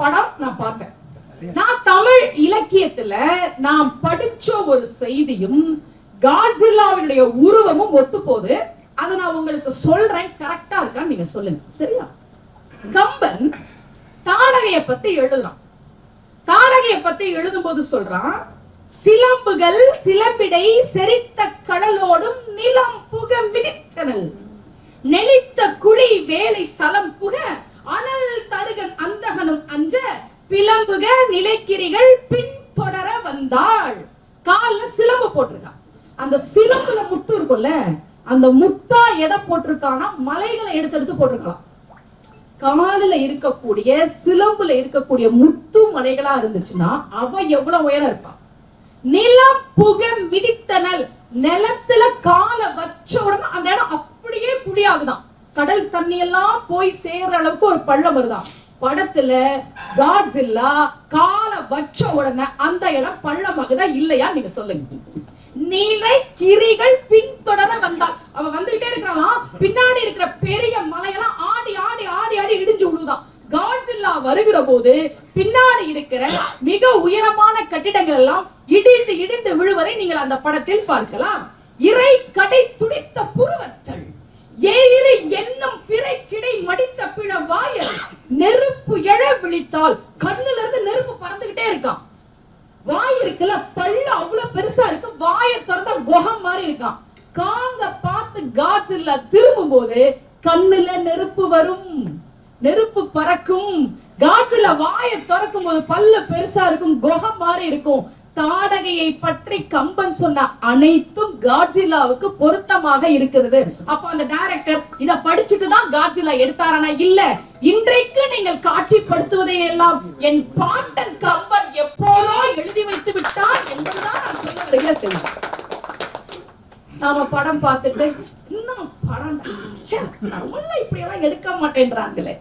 படம் நான் பார்த்தேன். நான் தமிழ் இலக்கியத்துல நான் படிச்ச ஒரு செய்தியும் காட்ஸில்லாவுடைய உருவமும் ஒத்து போகுது. அதை நான் உங்களுக்கு சொல்றேன், கரெக்டா இருக்கான்னு நீங்க சொல்லுங்க, சரியா? கம்பன் தாடகையை பத்தி எழுதுறான். தாடகையை பத்தி எழுதும் போது சொல்றான், சிலம்புகள் சிலம்பிடை செரித்த கடலோடும் நிலம் புக மிதித்தனல், நெளித்த குழி வேலை சலம் புக அனல் தருகன் அந்தகனும் அஞ்ச பிளம்புக நிலைக்கிரிகள் பின் தொடர வந்தாள். கால்ல சிலம்பு போட்டிருக்கான். அந்த சிலம்புல முத்து இருக்கும்ல, அந்த முத்தா எதை போட்டிருக்கானா மலைகளை எடுத்து போட்டிருக்கலாம். காலில இருக்கக்கூடிய சிலம்புல இருக்கக்கூடிய முத்து மலைகளா இருந்துச்சுன்னா அவ எவ்வளவு உயரம் இருப்பான். நிலம் புக மிதித்தனல், நிலத்துல காலை வச்ச உடனே அந்த இடம் அப்படியே புளியாகுதான். கடல் தண்ணி எல்லாம் போய் சேர்ற அளவுக்கு ஒரு பள்ளம் வருதான். படத்துல காட்ஸில்லா காலை வச்ச உடனே அந்த இடம் பள்ளமாகுதா இல்லையா நீங்க சொல்லுங்க. நீலை கிரிகள் பின்தொடர வந்தாள். அவ வந்துகிட்டே இருக்கிறான், பின்னாடி இருக்கிற பெரிய மலையெல்லாம் ஆடி ஆடி ஆடி ஆடி இடிஞ்சு விழுதான். காட்ஸில்லா வருகிற போது பின்னாடி இருக்கிற மிக உயரமான கட்டிடங்கள் எல்லாம் இடிந்து இடிந்து விழுவதை நீங்கள் அந்த படத்தில் பார்க்கலாம். இறை கடை துடித்த புருவத்தள், ஏயிரை என்னும் பிறை கிடை மடித்த பிள வாயல், நெருப்பு எழ விழித்தால் கண்ணுல இருந்து நெருப்பு பறந்துகிட்டே இருக்கான். வாய் இருக்குல்ல, பல்ல அவ்வளவு பெருசா இருக்கு, வாயை திறந்தா குகம் மாதிரி இருக்கான். காங்க பார்த்து காட்ஸில்லா திரும்பும் போது கண்ணுல நெருப்பு வரும், நெருப்பு பறக்கும். காட்ஸில்லா வாயை திறக்கும் போது பல்ல பெருசா இருக்கும், குகம் மாதிரி இருக்கும். தாடகையை பற்றி கம்பன் சொன்ன அனைத்தும் காட்ஸில்லாவுக்கு பொருத்தமாக இருக்கிறது. அப்ப அந்த டைரக்டர் இத படிச்சுட்டு தான் காட்ஸில்லா எடுத்தாரானா? இல்ல, இன்றைக்கு நீங்கள் காட்சிப்படுத்துவதை எல்லாம் என் பாட்டன் கம்பன் எப்போதோ எழுதி வைத்து விட்டார் என்பதுதான் நான் சொல்ல வருகிறேன். நாம படம் பார்த்துட்டு இன்னும் படம் இப்படி எல்லாம் எடுக்க மாட்டேன்றாங்களே,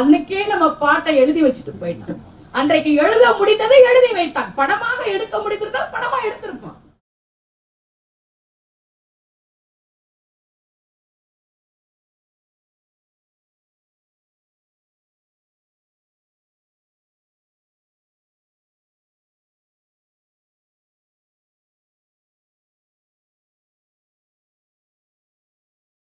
அன்னைக்கே நம்ம பாட்டை எழுதி வச்சுட்டு போயிட்டோம். அன்றைக்கு எழுத முடிந்ததை எழுதி வைத்தான், படமாக எடுக்க முடிந்திருந்தால் படமா எடுத்திருப்பான்.